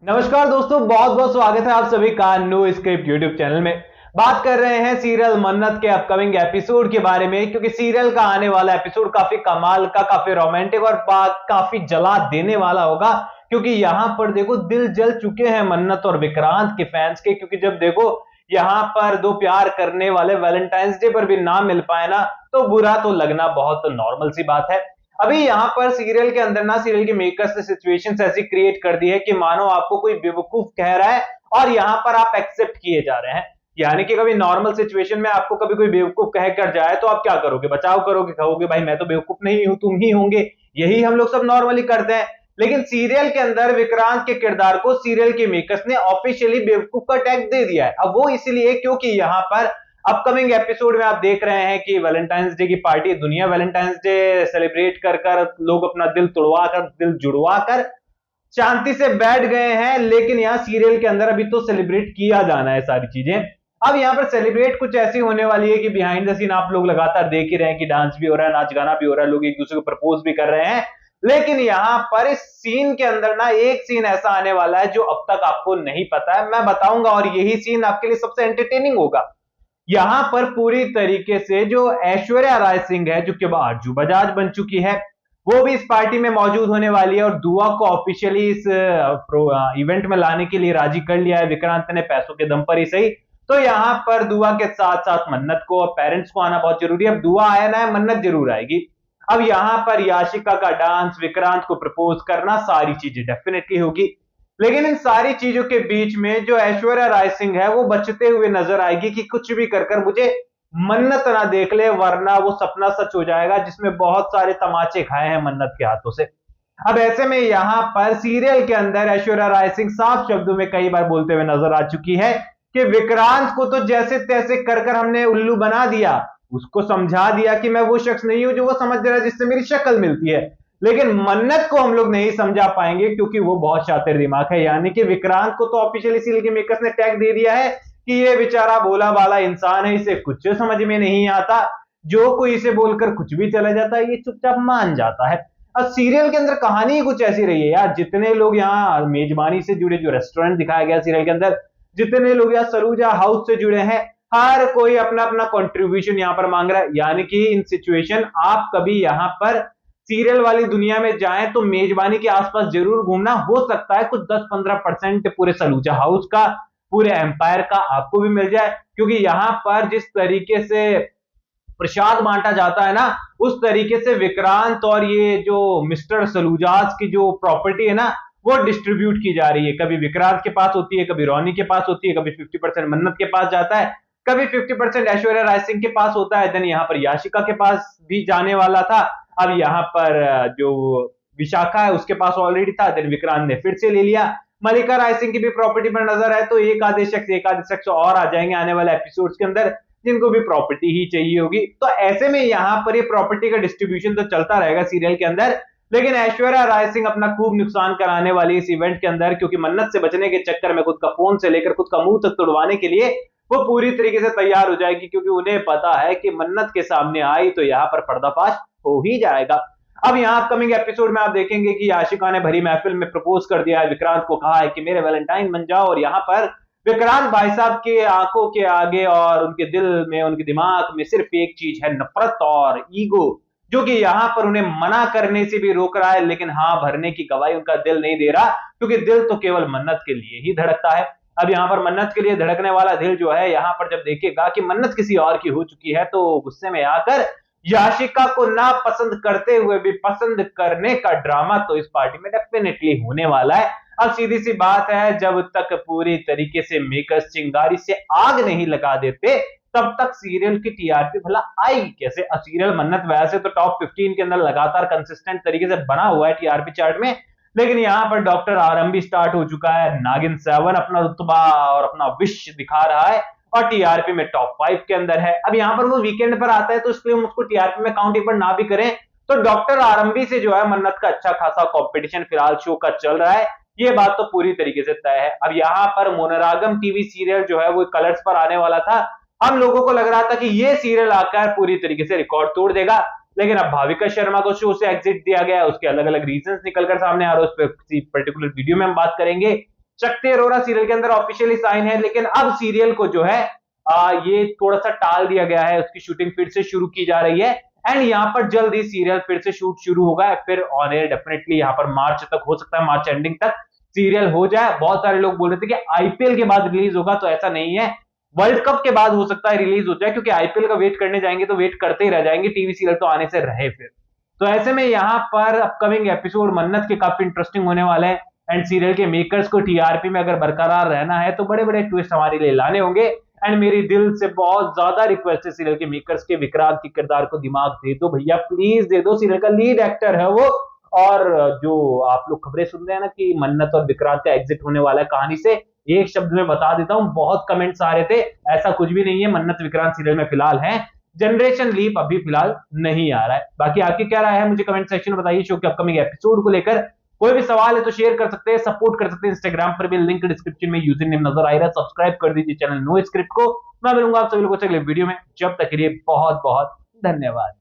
नमस्कार दोस्तों, बहुत बहुत स्वागत है आप सभी का नो स्क्रिप्ट यूट्यूब चैनल में। बात कर रहे हैं सीरियल मन्नत के अपकमिंग एपिसोड के बारे में, क्योंकि सीरियल का आने वाला एपिसोड काफी कमाल का, काफी रोमांटिक और काफी जला देने वाला होगा। क्योंकि यहां पर देखो, दिल जल चुके हैं मन्नत और विक्रांत के फैंस के। क्योंकि जब देखो यहां पर दो प्यार करने वाले वैलेंटाइंस डे पर भी ना मिल पाए ना, तो बुरा तो लगना बहुत नॉर्मल सी बात है। अभी यहाँ पर सीरियल के अंदर ना, सीरियल के मेकर्स ने सिचुएशंस ऐसी क्रिएट कर दी है कि मानो आपको कोई बेवकूफ कह रहा है और यहाँ पर आप एक्सेप्ट किए जा रहे हैं। यानी कि कभी नॉर्मल सिचुएशन में आपको कभी कोई बेवकूफ कह कर जाए तो आप क्या करोगे? बचाव करोगे, कहोगे भाई मैं तो बेवकूफ नहीं हूं, तुम ही होंगे। यही हम लोग सब नॉर्मली करते हैं। लेकिन सीरियल के अंदर विक्रांत के किरदार को सीरियल के मेकर्स ने ऑफिशियली बेवकूफ का टैग दे दिया है। अब वो इसलिए क्योंकि यहाँ पर अपकमिंग एपिसोड में आप देख रहे हैं कि वैलेंटाइंस डे की पार्टी, दुनिया वैलेंटाइंस डे सेलिब्रेट कर कर लोग अपना दिल तोड़वा कर, दिल जुड़वा कर शांति से बैठ गए हैं। लेकिन यहाँ सीरियल के अंदर अभी तो सेलिब्रेट किया जाना है सारी चीजें। अब यहाँ पर सेलिब्रेट कुछ ऐसी होने वाली है कि बिहाइंड द सीन आप लोग लगातार देख ही रहे हैं कि डांस भी हो रहा है, नाच गाना भी हो रहा है, लोग एक दूसरे को प्रपोज भी कर रहे हैं। लेकिन यहाँ पर इस सीन के अंदर ना एक सीन ऐसा आने वाला है जो अब तक आपको नहीं पता है, मैं बताऊंगा। और यही सीन आपके लिए सबसे एंटरटेनिंग होगा। यहां पर पूरी तरीके से जो ऐश्वर्या राय सिंह है, जो कि आरजू बजाज बन चुकी है, वो भी इस पार्टी में मौजूद होने वाली है। और दुआ को ऑफिशियली इस इवेंट में लाने के लिए राजी कर लिया है विक्रांत ने, पैसों के दम पर ही सही। तो यहां पर दुआ के साथ साथ मन्नत को और पेरेंट्स को आना बहुत जरूरी है। अब दुआ आया ना है, मन्नत जरूर आएगी। अब यहां पर याशिका का डांस, विक्रांत को प्रपोज करना, सारी चीजें डेफिनेटली होगी। लेकिन इन सारी चीजों के बीच में जो ऐश्वर्या राय सिंह है, वो बचते हुए नजर आएगी कि कुछ भी कर कर मुझे मन्नत ना देख ले, वरना वो सपना सच हो जाएगा जिसमें बहुत सारे तमाचे खाए हैं मन्नत के हाथों से। अब ऐसे में यहां पर सीरियल के अंदर ऐश्वर्या राय सिंह साफ शब्दों में कई बार बोलते हुए नजर आ चुकी है कि विक्रांत को तो जैसे तैसे कर कर हमने उल्लू बना दिया, उसको समझा दिया कि मैं वो शख्स नहीं हूं जो वो समझ रहा है जिससे मेरी शक्ल मिलती है। लेकिन मन्नत को हम लोग नहीं समझा पाएंगे क्योंकि वो बहुत शातिर दिमाग है। यानी कि विक्रांत को तो ऑफिशियली सीरियल के मेकर्स ने टैग दे दिया है कि ये बेचारा भोला भाला इंसान है, इसे कुछ समझ में नहीं आता, जो कोई इसे बोलकर कुछ भी चला जाता है, ये चुपचाप मान जाता है। अब सीरियल के अंदर कहानी कुछ ऐसी रही है यार, जितने लोग यहाँ मेजबानी से जुड़े, जो रेस्टोरेंट दिखाया गया सीरियल के अंदर, जितने लोग यहाँ सरूजा हाउस से जुड़े हैं, हर कोई अपना अपना कंट्रीब्यूशन यहाँ पर मांग रहा है। यानी कि इन सिचुएशन आप कभी यहाँ पर सीरियल वाली दुनिया में जाएं तो मेजबानी के आसपास जरूर घूमना। हो सकता है कुछ 10-15% पूरे सलूजा हाउस का, पूरे एम्पायर का आपको भी मिल जाए। क्योंकि यहां पर जिस तरीके से प्रसाद बांटा जाता है ना, उस तरीके से विक्रांत और ये जो मिस्टर सलूजास की जो प्रॉपर्टी है ना, वो डिस्ट्रीब्यूट की जा रही है। कभी विक्रांत के पास होती है, कभी रोनी के पास होती है, कभी 50% मन्नत के पास जाता है, कभी 50% ऐश्वर्या राय सिंह के पास होता है। देन यहाँ पर याशिका के पास भी जाने वाला था, अब यहाँ पर जो विशाखा है उसके पास ऑलरेडी था, देन विक्रांत ने फिर से ले लिया। मलिका राय सिंह की भी प्रॉपर्टी पर नजर है, तो एक आधे शख्स और आ जाएंगे आने वाले एपिसोड्स के अंदर जिनको भी प्रॉपर्टी ही चाहिए होगी। तो ऐसे में यहाँ पर ये प्रॉपर्टी का डिस्ट्रीब्यूशन तो चलता रहेगा सीरियल के अंदर। लेकिन ऐश्वर्या राय सिंह अपना खूब नुकसान कराने वाली इस इवेंट के अंदर, क्योंकि मन्नत से बचने के चक्कर में खुद का फोन से लेकर खुद का मुंह तक तुड़वाने के लिए वो पूरी तरीके से तैयार हो जाएगी। क्योंकि उन्हें पता है कि मन्नत के सामने आई तो यहाँ पर पर्दाफाश हो ही जाएगा। अब यहाँ अपकमिंग एपिसोड में आप देखेंगे कि आशिका ने भरी महफिल में प्रपोज कर दिया है, विक्रांत को कहा है कि मेरे वैलेंटाइन बन जाओ। और यहाँ पर विक्रांत भाई साहब के आंखों के आगे और उनके दिल में, उनके दिमाग में सिर्फ एक चीज है, नफरत और ईगो, जो कि यहाँ पर उन्हें मना करने से भी रोक रहा है। लेकिन हाँ भरने की गवाही उनका दिल नहीं दे रहा, क्योंकि दिल तो केवल मन्नत के लिए ही धड़कता है। अब यहाँ पर मन्नत के लिए धड़कने वाला दिल जो है, यहाँ पर जब देखेगा कि मन्नत किसी और की हो चुकी है, तो गुस्से में आकर याशिका को ना पसंद करते हुए भी पसंद करने का ड्रामा तो इस पार्टी में डेफिनेटली होने वाला है। अब सीधी सी बात है, जब तक पूरी तरीके से मेकर्स चिंगारी से आग नहीं लगा देते, तब तक सीरियल की टीआरपी भला आएगी कैसे? सीरियल मन्नत वैसे तो टॉप 15 के अंदर लगातार कंसिस्टेंट तरीके से बना हुआ है टीआरपी चार्ट में। लेकिन यहाँ पर डॉक्टर आरएम भी स्टार्ट हो चुका है, नागिन 7 अपना रुतबा और अपना विश दिखा रहा है और टीआरपी में टॉप 5 के अंदर है। अब यहाँ पर वो वीकेंड पर आता है, तो इसलिए हम उसको टीआरपी में काउंट एक बार ना भी करें, तो डॉक्टर आरएमबी से जो है मन्नत का अच्छा खासा कंपटीशन फिलहाल शो का चल रहा है, ये बात तो पूरी तरीके से तय है। अब यहाँ पर मोनरागम टीवी सीरियल जो है वो कलर्स पर आने वाला था। हम लोगों को लग रहा था कि ये सीरियल आकर पूरी तरीके से रिकॉर्ड तोड़ देगा, लेकिन अब भाविका शर्मा को शो से एग्जिट दिया गया है। उसके अलग अलग रीजंस निकलकर सामने आ रहे हैं, उस पर किसी पर्टिकुलर वीडियो में हम बात करेंगे। शक्ति अरोरा सीरियल के अंदर ऑफिशियली साइन है, लेकिन अब सीरियल को जो है ये थोड़ा सा टाल दिया गया है, उसकी शूटिंग फिर से शुरू की जा रही है एंड यहाँ पर जल्द ही सीरियल फिर से शूट शुरू होगा, फिर ऑन एयर डेफिनेटली यहाँ पर मार्च तक हो सकता है, मार्च एंडिंग तक सीरियल हो जाए। बहुत सारे लोग बोल रहे थे कि आईपीएल के बाद रिलीज होगा, तो ऐसा नहीं है, वर्ल्ड कप के बाद हो सकता है रिलीज हो जाए, क्योंकि आईपीएल का वेट करने जाएंगे तो वेट करते ही रह जाएंगे, टीवी सीरियल तो आने से रहे फिर। तो ऐसे में यहाँ पर अपकमिंग एपिसोड मन्नत के काफी इंटरेस्टिंग होने वाले हैं एंड सीरियल के मेकर्स को टीआरपी में अगर बरकरार रहना है तो बड़े बड़े ट्विस्ट हमारे लिए लाने होंगे एंड मेरी दिल से बहुत ज्यादा रिक्वेस्ट है सीरियल के मेकर्स के, विक्रांत के किरदार को दिमाग दे दो भैया, प्लीज दे दो, सीरियल का लीड एक्टर है वो। और जो आप लोग खबरें सुन रहे हैं ना कि मन्नत और विक्रांत का एग्जिट होने वाला है कहानी से, एक शब्द में बता देता हूं, बहुत कमेंट्स आ रहे थे, ऐसा कुछ भी नहीं है, मन्नत विक्रांत सीरियल में फिलहाल है, जनरेशन लीप अभी फिलहाल नहीं आ रहा है। बाकी आपकी क्या राय है मुझे कमेंट सेक्शन में बताइए। शो के अपकमिंग एपिसोड को लेकर कोई भी सवाल है तो शेयर कर सकते हैं, सपोर्ट कर सकते हैं, इंस्टाग्राम पर भी लिंक डिस्क्रिप्शन में यूजर नेम नजर आ रहा है, सब्सक्राइब कर दीजिए चैनल नो स्क्रिप्ट को। मैं मिलूंगा आप सभी लोगों से अगले वीडियो में, जब तक के लिए बहुत बहुत धन्यवाद।